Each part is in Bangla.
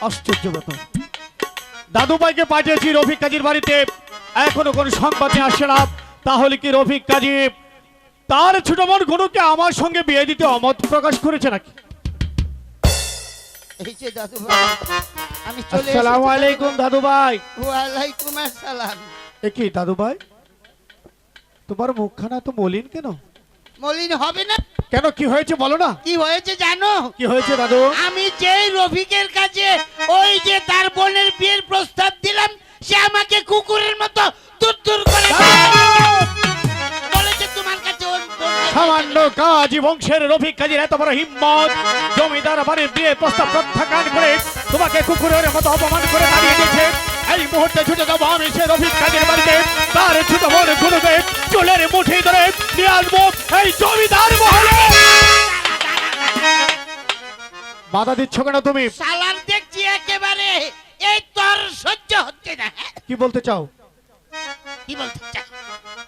আশ্চর্য ব্যাপার, দাদু ভাইকে পাঠিয়েছি রফিক কাজীর বাড়িতে, এখনো কোনো সংবাদ আসছে না। তাহলে কি রফিক কাজী তার ছোট বোন গুনুকে আমার সঙ্গে বিয়ে দিতে অমত প্রকাশ করেছে নাকি? এই যে দাদু ভাই, আমি চলে এসেছি। আসসালামু আলাইকুম দাদু ভাই। ওয়ালাইকুম আসসালাম। এ কি দাদু ভাই, তোমার মুখখানা তো মলিন কেন? মলিন হবে না কেন, কি হয়েছে বলো না। কি হয়েছে জানো? কি হয়েছে দাদু? আমি যেই রফিকের কাছে ওই যে তার বোনের বিয়ের প্রস্তাব দিলাম, সে আমাকে কুকুরের মতো দূর দূর করে বলেছে তোমার কাছে ওর সামান্য কাজী বংশের রফিক কাজীর এত বড় হিম্মত, জমিদার বাড়ির বিয়ে প্রস্তাব প্রত্যাখ্যান করে তোমাকে কুকুরের মতো অপমান করে দাঁড়িয়ে দিয়েছে। এই মুহূর্তে ছুটে যাবো আমি সে রফিক কাজীর বাড়িতে, তার ছোট বোন গুনুকে চুলের মুঠি ধরে নিয়ে আসবো এই জমিদার মহলে। বাধা দিচ্ছ কেন তুমি? শালার দেখছি একেবারে এই তোর সহ্য হচ্ছে না। কি বলতে চাও? কি বলতে চাই?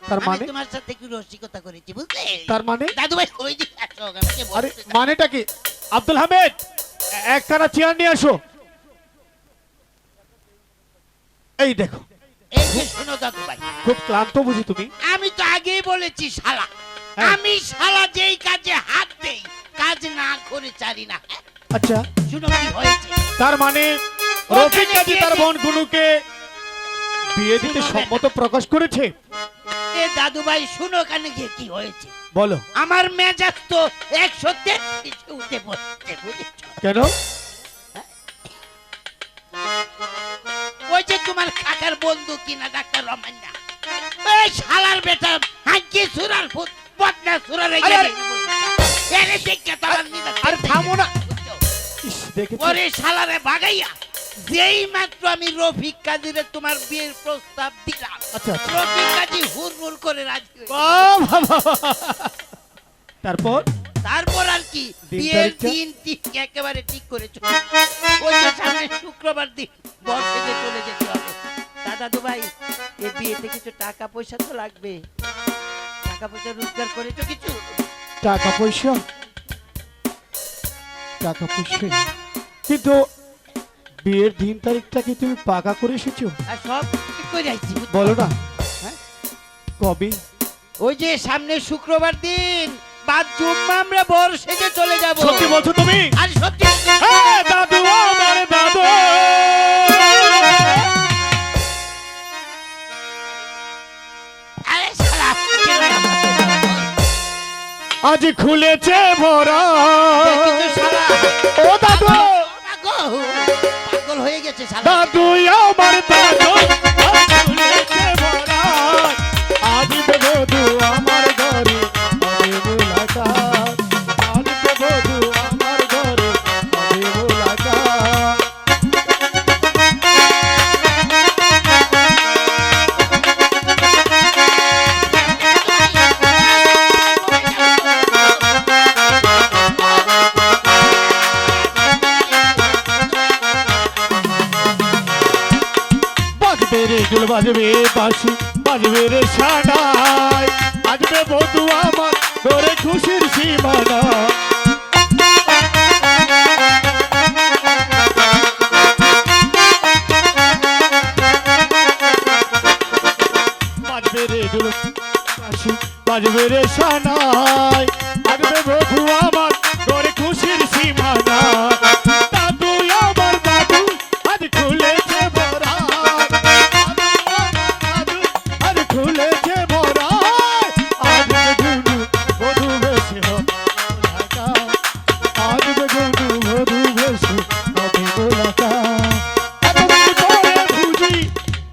তার আমি মানে? তোমার সাথে একটু রসিকতা করেছি, বুঝলে? তার মানে? দাদু ভাই ওই দিকে আসো, আমাকে আরে বলতে দাও। মানেটা কি? আব্দুল হামিদ, একখানা চেয়ার নিয়ে আসো। এই দেখো, এই যে শোনো দাদু ভাই, খুব ক্লান্ত বুঝি তুমি? আমি তো আগেই বলেছি শালা, হ্যাঁ। আমি শালা যেই কাজে হাত দেই কাজ না করে চারি না। আচ্ছা, শুনো কি হয়েছে। তার মানে রফিক কাজী তার বোন গুনুকে বিয়ে দিতে সম্মত প্রকাশ করেছে? এ দাদু ভাই শুনো কানে গিয়ে কি হয়েছে। বলো। আমার মেজাজ তো 133 উঠে পড়ছে, বুঝেছো? কেন? ওই যে তোমার কাকার বন্ধু কিনা ডাক্তার রমান্না, এই শালার বেটা হাঁকি সুরার ভূত বদনা সুরার এই আরে, এরে দেখে তোমার মেজাজ আরে থামো না। বুঝছো? ইস, দেখেছো? ওরে শালারে ভাগাইয়া যেই মাত্র আমি রফিক কাজীরে তোমার বিয়ের প্রস্তাব দিলাম, আচ্ছা, আচ্ছা। রফিক কাজী হুড়মুড় করে রাজি হয়ে গেল। বাহ, বাহ, বাহ। তারপর তারপর আর কি দিন বিয়ের তারিখটা? দিন একেবারে ঠিক করেছো। ওই যে সামনে শুক্রবার দিন বর থেকে চলে যেতে হবে। দাদু ভাই, এই বিয়েতে কিছু টাকা পয়সা তো লাগবে। টাকা পয়সা রোজগার করেছো কিছু? টাকা পয়সা, টাকা পয়সা কিন্তু বিয়ের দিন তারিখটা কি তুমি পাকা করে এসেছো? আর সব ঠিক করে আইছি, বুঝছো? বলো না। হ্যাঁ? কবে? ওই যে সামনে শুক্রবার দিন বাদ জুম্মা আমরা বর সেজে চলে যাব। সত্যি বলছো তুমি? আর সত্যি হ্যাঁ দাদু, আমার দাদু। আরে শালা আজ খুলেছে ভরা। দেখিছো শালা? ও দাদু, পাগল হয়ে গেছে শালা। দাদু আমার দাদু। আজ খুলেছে ভরা। আজ বধূ আমার ঘরে হবে মুলাকাত। আজ বধূ আমার ঘরে হবে মুলাকাত। বাজবে রে ঢোল, বাজবে বাঁশি, বাজবে রে সানাই। বাজবে বধূ আমার ঘরে খুশির সীমানা। বাজবে রে ঢোল, বাঁশি, বাজবে রে সানাই। বাজবে বধূ আমার ঘরে খুশির সীমানা। দাদু আমার দাদু, আজ খুলেছে ভরা। দাদু, আজ খুলেছে ভরা। আজ বেগুনু বধূ বেশি হবে মুলাকাত। আজ বেগুনু বধূ বেশি হবে মুলাকাত। এতদিন পরে বুঝি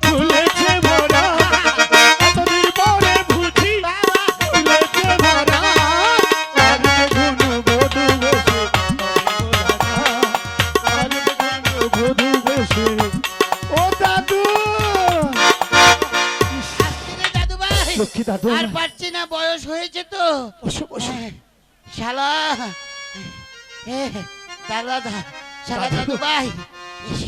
খুলেছে ভরা। এতদিন পরে বুঝি খুলেছে ভরা। আজ বেগুনু বধূ বেশি হবে মুলাকাত। আজ বেগুনু বধূ বেশি। ও দাদু, আসছে রে দাদু ভাই। লক্ষ্মী দাদু। আর পারছি না, বয়স হয়েছে তো। বসো বসো। শালা শালা শালা দাদু ভাই, ইস,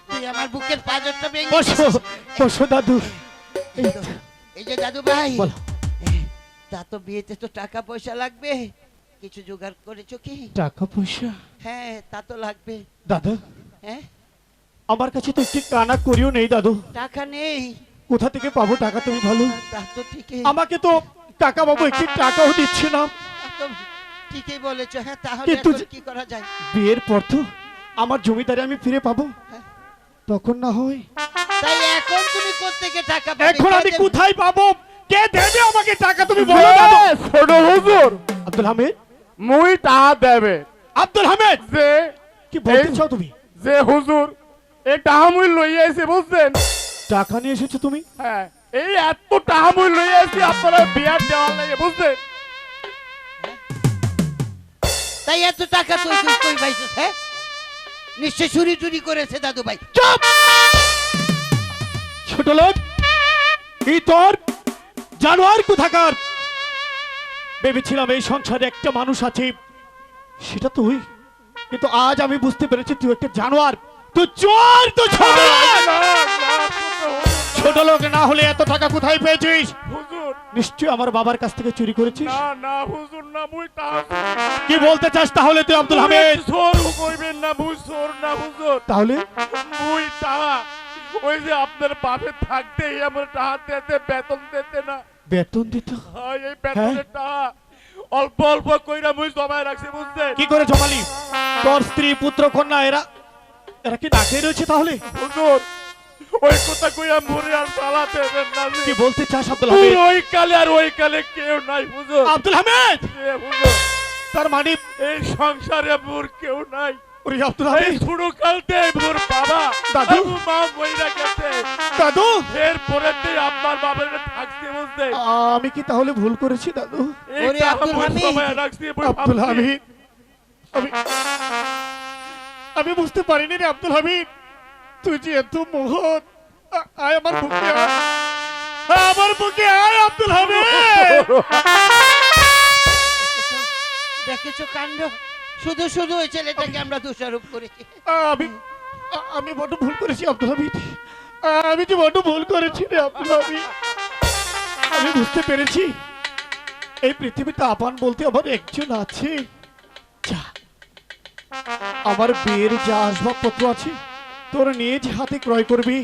তুই আমার বুকের পাঁজরটা ভেঙে বসো দিয়েছিস। বসো দাদু। এই তো, এই যে দাদু ভাই, বলো। তা তো বিয়েতে তো টাকা পয়সা লাগবে, কিছু জোগাড় করেছো কি? টাকা পয়সা? হ্যাঁ তা তো লাগবে। দাদু, হ্যাঁ আমার কাছে তো একটি কানা করিও নেই দাদু। টাকা নেই? কোথা থেকে পাবো টাকা তুমি ভালো? তা তো ঠিকই, আমাকে তো টাকা বাবু একটি টাকাও দিচ্ছে না। একদম ঠিকই বলেছো। হ্যাঁ, তাহলে কিন্তু এখন কি করা যায়? বিয়ের পর তো আমার জমিদারি আমি ফিরে পাবো, হ্যাঁ। তখন না হয়। তাই এখন তুমি কোত্থেকে টাকা পাবে? এখন কে আমি দেবে? কোথায় পাবো? কে দেবে আমাকে টাকা তুমি বলো দাদু? ছোট হুজুর আব্দুল হামিদ, মুই টাকা দেবে আব্দুল হামিদ, যে কি বলতে এই- চাও তুমি? যে হুজুর এই টাকা মুই লইয়া এসে বুঝছেন? টাকা নিয়ে এসেছো তুমি? হ্যাঁ, এই এত টাকা মুই লইয়া এসে আপনারা বিয়ার দেওয়ার লাগে বুঝছেন? তাই এত টাকা তুই কই পাইছিস? হ্যাঁ, নিশ্চয় চুরি টুরি করেছে দাদু ভাই। চুপ! ছোট লোক, এই তোর জানোয়ার কোথাকার? ভেবেছিলাম এই সংসারে একটা মানুষ আছে, সেটা তুই। কিন্তু আজ আমি বুঝতে পেরেছি তুই একটা জানোয়ার, তুই চোর, তুই ছোট লোক। ছোট লোক না হলে এত টাকা কোথায় পেয়েছিস? হুজুর নিশ্চয় আমার বাবার কাছ থেকে চুরি করেছিস। না না হুজুর না, মুই টাকা কি বলতে চাস তাহলে তুই আব্দুল হামিদ? চোর কইবেন না, মুই চোর না হুজুর। তাহলে মুই টাকা ওই যে আপনার বাপে থাকতেই আমার টাকা দিতে, বেতন দিতে না। বেতন দিত? হয় এই বেতনের টাকা অল্প অল্প কইরা মুই জমায় রাখছি বুঝছেন? কি করে জমালি? তোর স্ত্রী পুত্র কন্যা এরা এরা কি ডাকে রয়েছে তাহলে? হুজুর ওই কথা কইয়া মরে আর চালাতে দেন না যে। কি বলতে চাস আব্দুল হামিদ? ওই কালে আর ওই কালে কেউ নাই হুজুর। আব্দুল হামিদ, এ হুজুর তার মানে এই সংসারে মোর কেউ নাই। ওরে আব্দুল এই হামিদ, ছোট কালতে মোর বাবা দাদু? আর মা মইরা গেছে। দাদু, এর পরেতে আপনার বাবার থাকছে বুঝতে। আমি কি তাহলে ভুল করেছি দাদু? এই ওরে টাকা আব্দুল মুই হামিদ। জমায় রাখছি মুই আব্দুল ভাবছি। হামিদ, আমি আমি বুঝতে পারিনি রে আব্দুল হামিদ, তুই যে এত মহৎ। আয় আমার বুকে আয়, আমার বুকে আয় আব্দুল হামিদ। দেখেছো কাণ্ড? শুধু শুধু ওই ছেলেটাকে আমরা দোষারোপ করেছি। আমি আমি বড় ভুল করেছি আব্দুল হামিদ, আমি যে বড় ভুল করেছি রে আব্দুল হামিদ। আমি বুঝতে পেরেছি এই পৃথিবীতে আপন বলতে আমার একজন আছে। যা, আমার বিয়ের যা আসবাবপত্র আছে তোর নিজ হাতে ক্রয় করবি।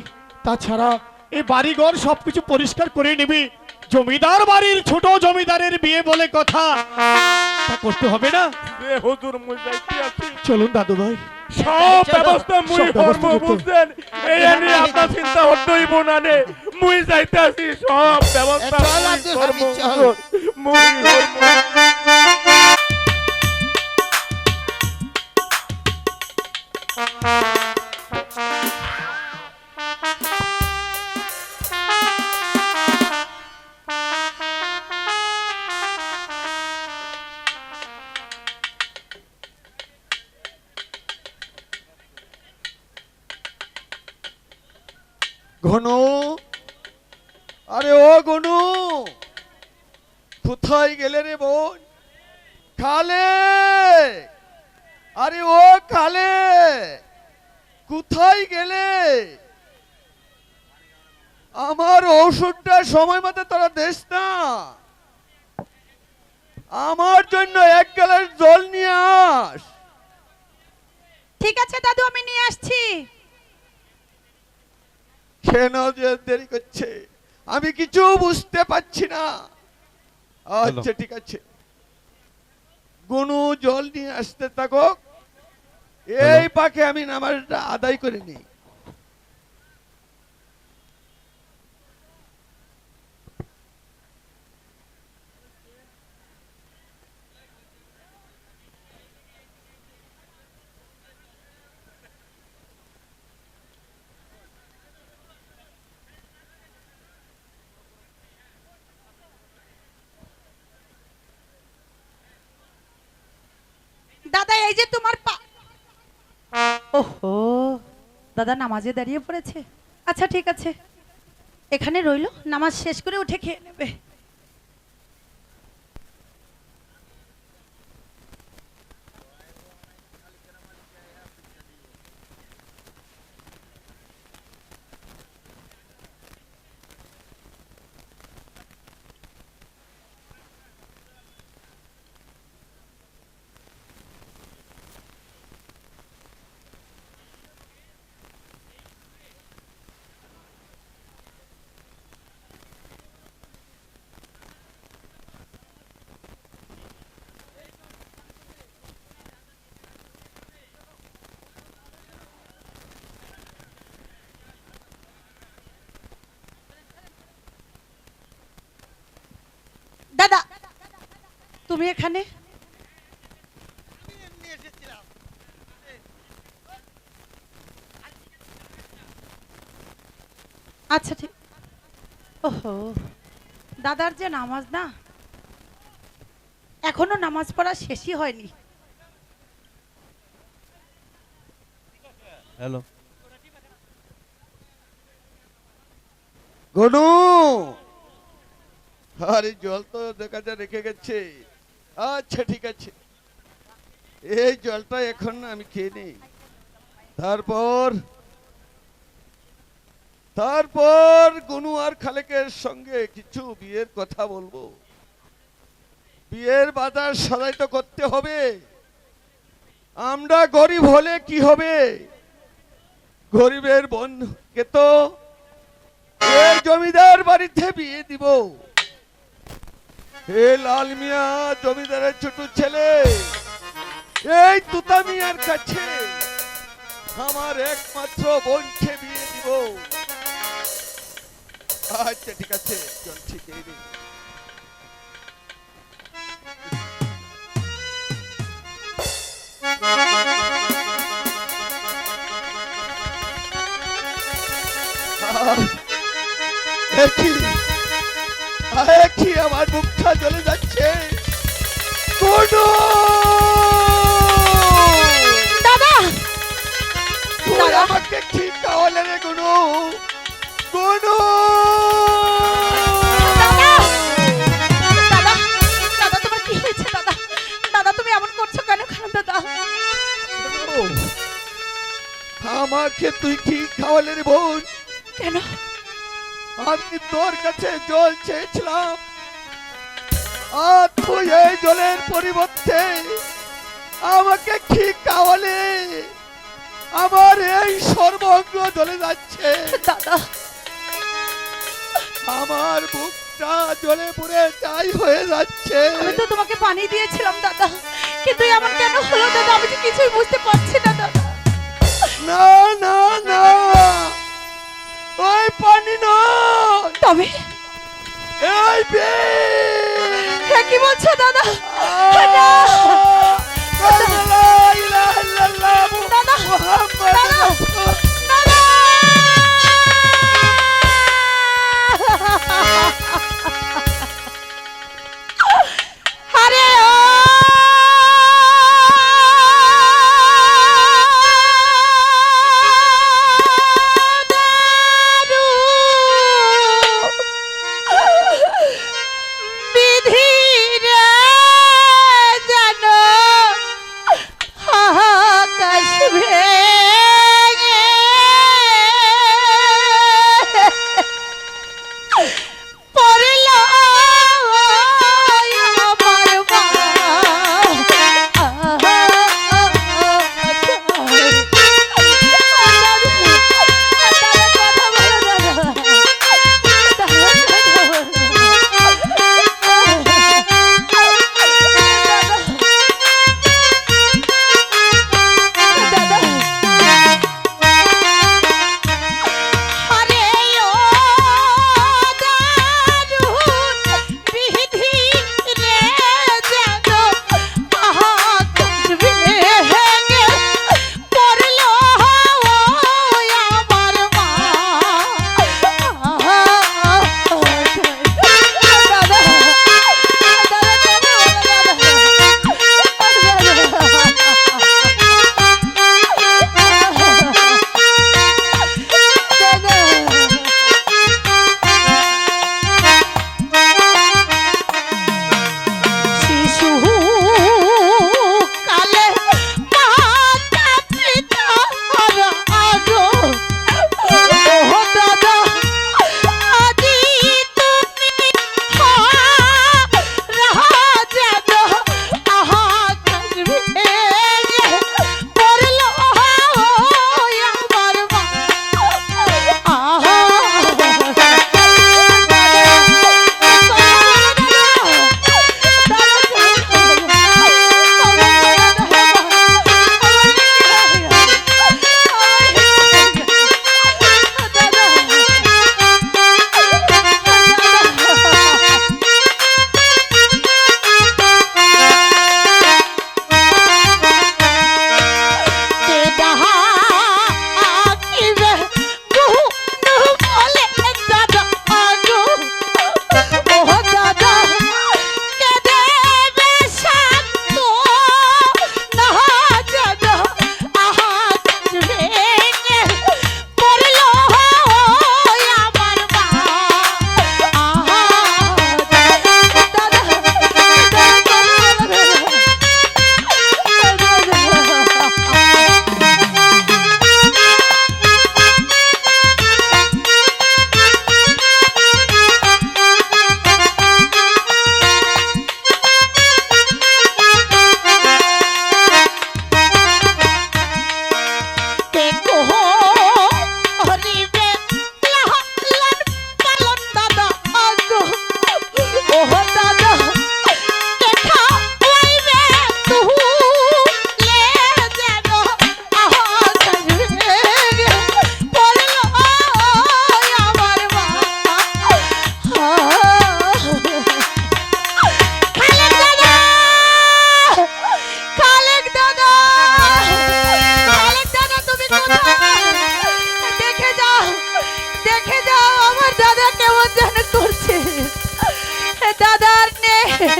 তাছাড়া এই বাড়িঘর সবকিছু পরিষ্কার করে নিবি। জমিদার বাড়ির ছোট জমিদারের বিয়ে বলে কথা, তা করতে হবে না? এ হুজুর মুই যাইতে আছি। চলুন দাদু ভাই। সব ব্যবস্থা মুই সব ব্যবস্থা করব করতে। বুঝছেন? এই নিয়ে আপনার চিন্তা হতেই বোনানে মুই যাইতে আছি, সব ব্যবস্থা চল মুই আব্দুল করব হামিদ, চল। হুজুর। মুই করব। ঘনু, আরে ও ঘনু, কোথায় গেলে রে বোন? খালে, আরে ও খালে, কোথায় গেলে? আমার ঔষধটা সময় মতো তোরা দেস না। আমার জন্য এক গ্লাস জল নিয়ে আস। ঠিক আছে দাদু, আমি নিয়ে আসছি। কেন যে দেরি করছে আমি কিছু বুঝতে পারছি না। আচ্ছা ঠিক আছে, গুনু জল নিয়ে আসতে থাকো, এই পাকে আমি নামাজটা আদায় করে নিই। দাদা এই যে তোমার ওহো, দাদা নামাজে দাঁড়িয়ে পড়েছে। আচ্ছা ঠিক আছে, এখানে রইলো, নামাজ শেষ করে উঠে খেয়ে নেবে। তুমি এখানে? আচ্ছা ঠিক। ওহো, দাদার যে নামাজ না, এখনো নামাজ পড়া শেষই হয়নি। হ্যালো, গনু, আরে জল তো দেখা যা রেখে গেছে। আচ্ছা ঠিক আছে, এই জলটা এখন আমি খেয়ে নিই, তারপর তারপর গনু আর খালেকের সঙ্গে কিছু বিয়ের কথা বলবো। বিয়ের বাজার সদাই তো করতে হবে। আমরা গরিব হলে কি হবে, গরিবের বন্ধুকে তো এই জমিদার বাড়িতে বিয়ে দিব। এ লাল মিয়া জমিদারের ছোট ছেলে, এই তুতা মিয়ার কাছে আমার একমাত্র বোনকে বিয়ে দিব। আচ্ছা ঠিক আছে, চল ঠিক এই রে। কি আমার মুখটা জ্বলে যাচ্ছে। কোনো দাদা, তুই দাদা। আমাকে কি খাওয়ালে রে কোনো? কোনো দাদা, দাদা, দাদা তোমার কি হয়েছে দাদা? দাদা তুমি এমন করছো কেন? কেন দাদা? আমাকে তুই কি খাওয়ালে রে বোন? কেন? আমি তোর কাছে জল চেয়েছিলাম, আর তুই এই জলের পরিবর্তে আমাকে কি খাওয়ালে? আমার এই সর্বঙ্গ জ্বলে যাচ্ছে। দাদা, আমার বুকটা জ্বলে পুড়ে ছাই হয়ে যাচ্ছে। আমি তো তোমাকে পানি দিয়েছিলাম দাদা, কিন্তু এমন কেন হলো দাদা? আমি তো কিছুই বুঝতে পারছি না দাদা। না না না, ওই পানি নয়, তবে এই বিষ। হ্যাঁ, কি বলছো দাদা? না, লা ইলাহা ইল্লাল্লাহ দাদা, মুহাম্মাদুর দাদা, রাসূলুল্লাহ। দাদা! আরে ও দারু, বিধি রে জানো আকাশ ভেঙে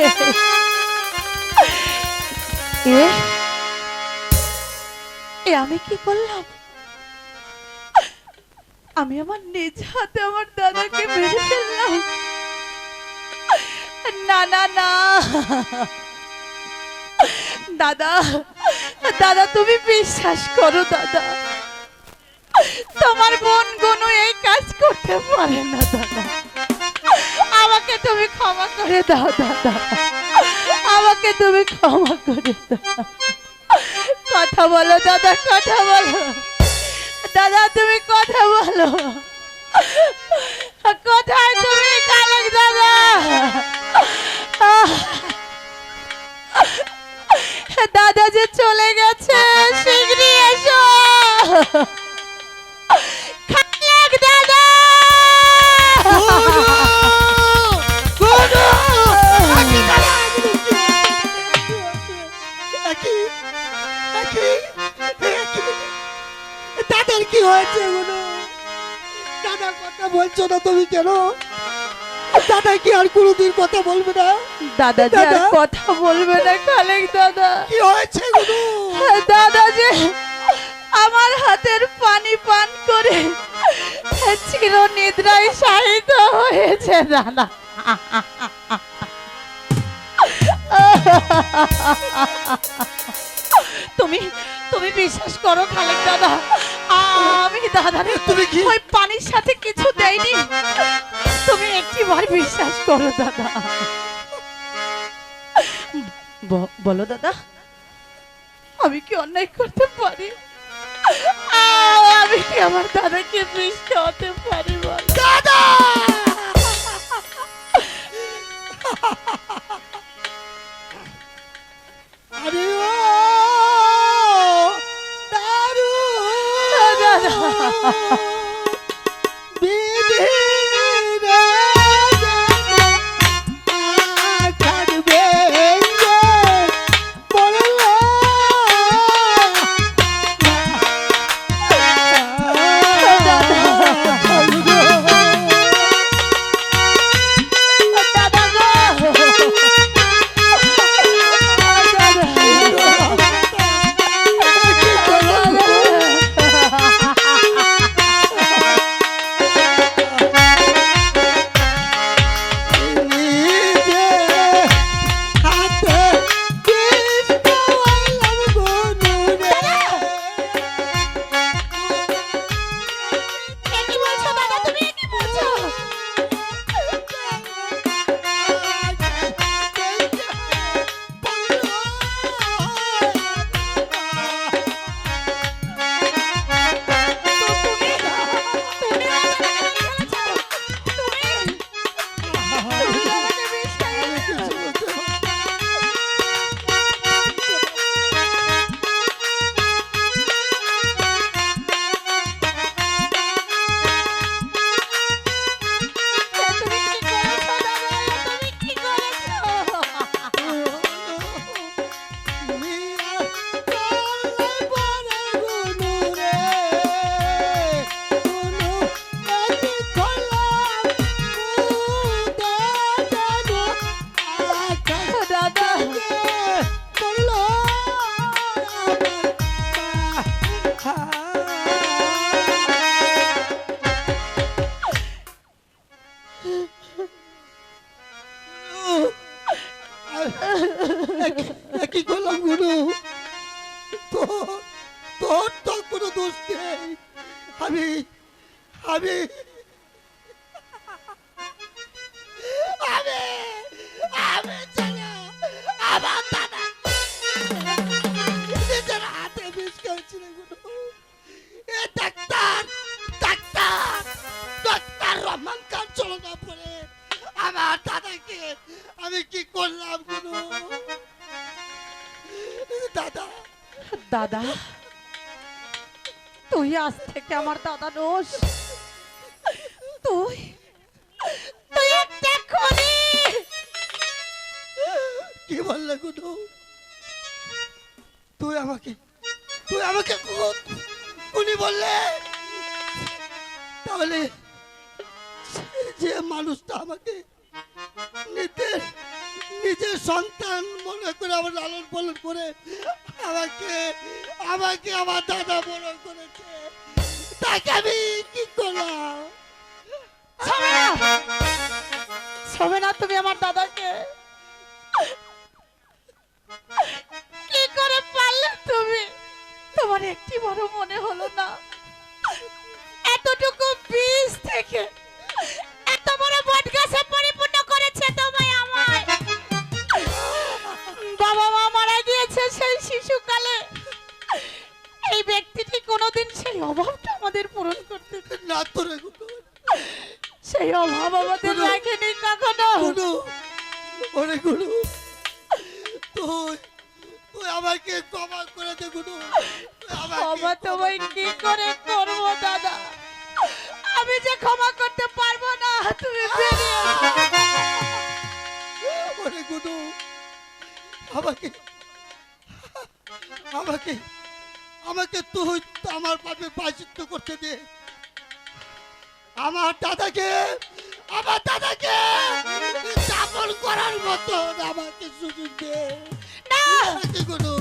এ এ আমি কি করলাম? আমি আমার নিজ হাতে আমার দাদাকে মেরে ফেললাম। না না না দাদা, দাদা তুমি বিশ্বাস করো দাদা, তোমার বোন গুনু এই কাজ করতে পারে না দাদা। আমাকে তুমি ক্ষমা করে দাও দাদা, আমাকে তুমি ক্ষমা করে দাও। কথা বলো দাদা, কথা বলো দাদা, তুমি কথা বলো। কোথায় তুমি কালক দাদা? দাদা যে চলে গেছে, শীঘ্রই এসো কালক দাদা। দাদার কি হয়েছে গুলো? দাদা কথা বলছো না তুমি কেন? দাদা কি আর কোনোদিন কথা বলবে না? দাদা যে আর কথা বলবে না কালক দাদা। কি হয়েছে গুলো? দাদা যে আমার হাতের পানি পান করে চির নিদ্রায় শায়িত হয়েছে দাদা। তুমি তুমি বিশ্বাস করো খালেক দাদা, আমি দাদারে তুমি কি ওই পানির সাথে কিছু দেইনি। তুমি একটিবার বিশ্বাস করো দাদা। বলো দাদা, আমি কি অন্যায় করতে পারি? আমি কি আমার দাদাকে বিষ খাওয়াতে পারি? বল দাদা আরে ও দারু দাদা বিধি রে থাকবে বললো দাদা গো নিজে হাতে বিষ খাওয়াইলাম গুনু রে। কি বলছো দাদা, তুমি কি বলছো? কি করলাম গুরু? তোর তো কোনো দোষ নেই। আমি আমি আমি আমি জানি আমার দাদা নিজের হাতে বিষ খেয়েছিল গুরু। এ doctor doctor doctor Rahman Khan চলে না পড়ে আমার দাদাকে আমি কি করলাম গুরু? দাদা দাদা তুই আজ থেকে আমার দাদা দোষ। তুই তুই একটা খুনি। কি বললে গুরু? তুই আমাকে উনি বললে? তাহলে যে মানুষটা আমাকে নিজের সন্তান মনে করে আমার লালন পালন করে আমাকে আমাকে আমার দাদা বড় করেছে, তাকে আমি কি করলাম? ছবে না, ছবে না, তুমি আমার দাদাকে কি করে পারলে তুমি? তোমার একটি বড় মনে হলো না এতটুকু বীজ থেকে এত বড় বট গাছে পরিপূর্ণ করেছে তোমায় আমায়? বাবা মা মারা গিয়েছে সেই শিশুকালে, এই ব্যক্তিটি কোনোদিন সেই অভাবটা আমাদের পূরণ করতে না তোরে গুরু, সেই অভাব আমাদের রাখেনি কখনো। গুরু, ওরে গুরু, তুই তুই আমাকে ক্ষমা করে দে গুরু, তুই আমাকে ক্ষমা তোমায় কি করে করবো দাদা? আমি যে ক্ষমা করতে পারবো না, তুমি বেরিয়ে এসো। ওরে গুরু, আমাকে আমাকে আমাকে তুই আমার পাপে প্রায়শ্চিত্ত করতে দে। আমার দাদাকে দাফন করার মতো আমাকে সুযোগ দে। না, আমাকে গুরু,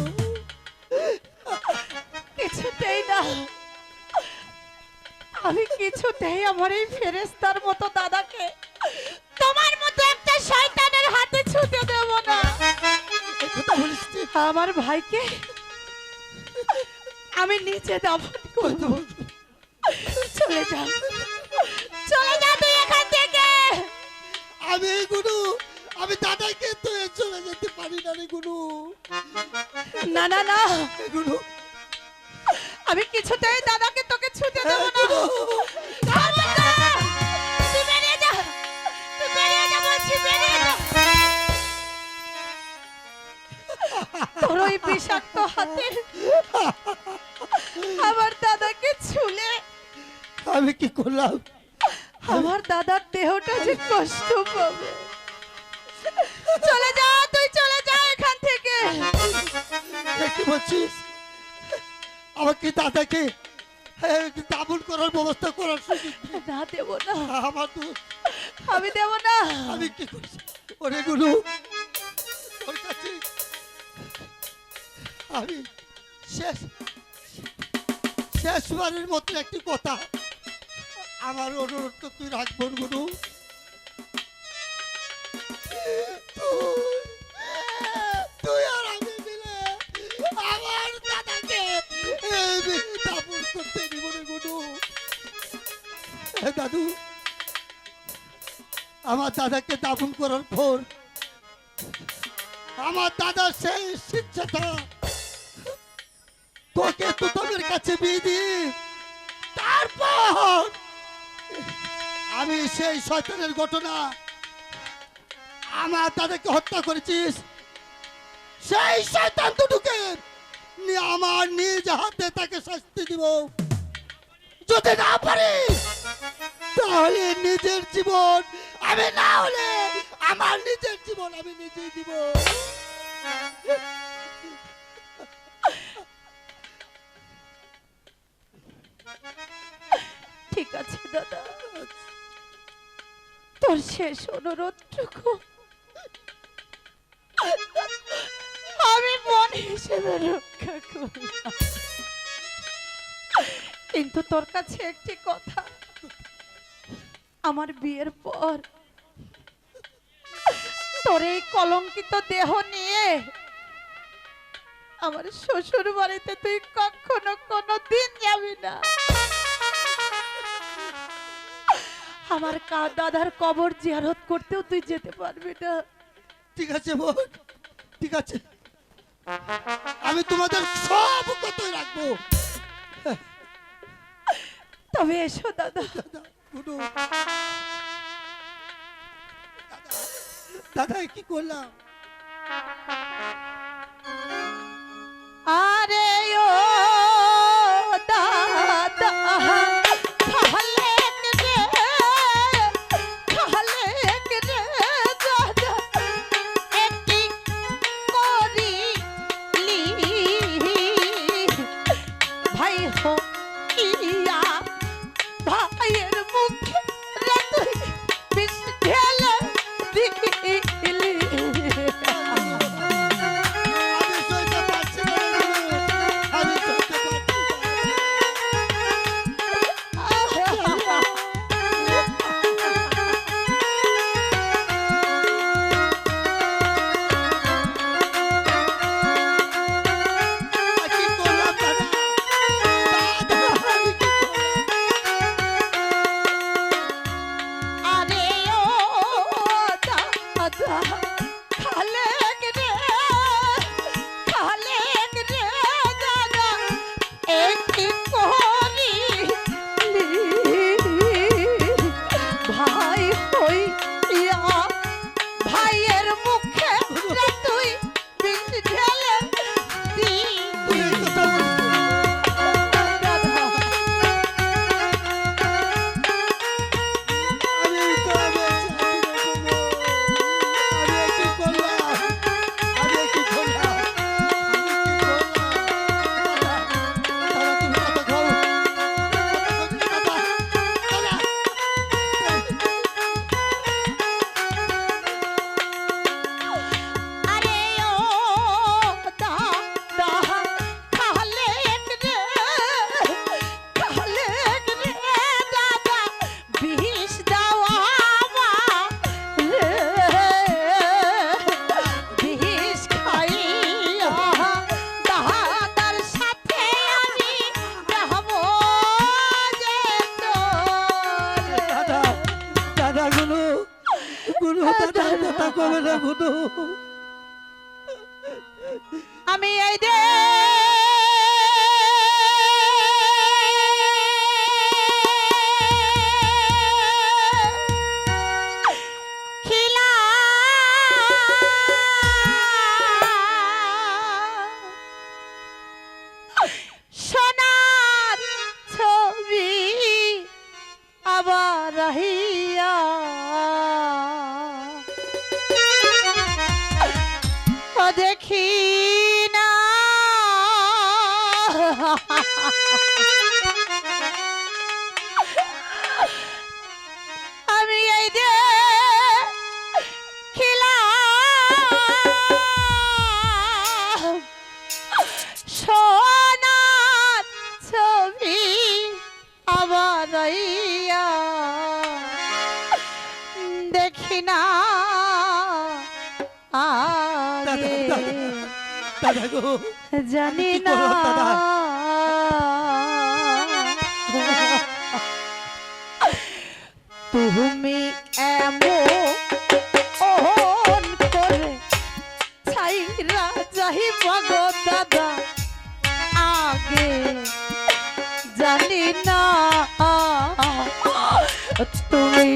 কিছুতেই না, আমি কিছুতেই আমার এই ফেরেশতার মতো দাদাকে তোমার মতো একটা শয়তানের হাতে ছুঁতে দেব না। এই কথা বলিস তুই? আমার ভাইকে আমি নিচে দাফন করব। চলে যাও, চলে যা তুই এখান থেকে। আমি গুরু, আমি দাদাকে তুই চলে যেতে পারি না রে গুরু। না না না, গুরু, আমি কিছুতেই দাদাকে তোকে ছুঁতে দেব না। গুরু, খবরদার! তুই বেরিয়ে যা, তুই বেরিয়ে যা বলছি, বেরিয়ে যা। তোর ওই বিষাক্ত হাতে আমার দাদাকে ছুলে আমি কি করলাম? আমার দাদার দেহটা যে কষ্ট পাবে। চলে যা, তুই চলে যা এখান থেকে। কি বলছিস? আমাকে দাদাকে দাবুল করার ব্যবস্থা করার সুযোগ দে। না, দেব না, আমার দোষ, আমি দেব না। আমি কি করছি? ওরে গুরু, ওর কাছে আমি শেষবারের মতো একটি কথা, আমার অনুরোধ তুই রাখবো গুরু। তুই আর আমি মিলে আমার দাদাকে দাফন করতে দিব রে গুরু। দাদু, আমার দাদাকে দাফন করার পর আমার দাদা সেই শিক্ষাটা তোকে তোদের কাছে বিয়ে দি, তারপর আমি সেই শয়তানের ঘটনা, আমার দাদাকে হত্যা করেছিস, সেই শয়তান দুটোকে আমার নিজ হাতে তাকে শাস্তি দিব। যদি না পারি তাহলে নিজের জীবন, আমি না হলে আমার নিজের জীবন আমি নিজেই দিব। ঠিক আছে দাদা, তোর শেষ অনুরোধটুকু আমি মন হিসেবে রক্ষা করলাম। কিন্তু তোর কাছে একটি কথা, আমার বিয়ের পর তোর এই কলঙ্কিত দেহ নিয়ে আমার শ্বশুর বাড়িতে তুই কখনো কোনো দিন যাবি না। আমার দাদার কবর জিয়ারত করতেও তুই যেতে পারবি না। ঠিক আছে বোন, ঠিক আছে, আমি তোমাদের সব কথাই রাখবো। তবে এসো দাদা। দাদা, গুরু, দাদা কি করলাম? আরে ও দাদা, খালেক রে, খালেক রে দাদা, একটি করিলি ভাই হো ইয়া, ভাইয়ের মুখে রে তুই বিষ ঢেলে দিলি। খালেক রে খালেক রে দাদা একটি করি ভাই হইয়া ভাইয়ের মুখে রে তুই বিষ ঢেলে দিবি দাদা আমি তো আমি কি করলাম আমি কি করলাম দাদা তুমি কথা খাও দাদা আরে ও দাদা খালেক রে খালেক রে দাদা বিষ দেওয়া বিষ খাইয়া দাদার সাথে আমি যাবো যে দাদা দাদা গুলো গুলো দাদা কথা কবে না গুলো আমি এই দে খিলা সোনার ছবি আবার রহিয়া ও দেখি না আমি এই দে খিলাম সোনার ছবি আবার রইয়া দেখি না আগে দাদা গো জানি কি না করলাম দাদা? তুমি এমন করে ছাইরা যাইবা গো দাদা আগে জানি না তুমি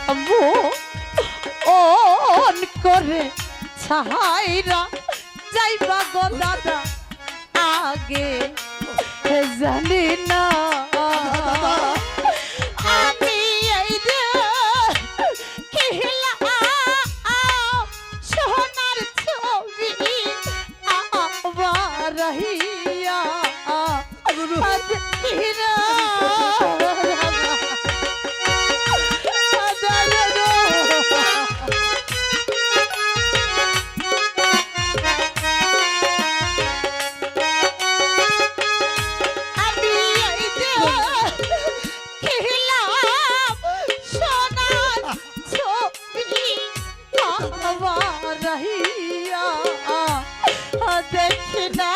এমন করে ছাইরা যাইবা গো দাদা আগে জানি না আমি এই যে কিলা সোনার ছবি আবার রহিয়া হিরা রহিয়া দেখি না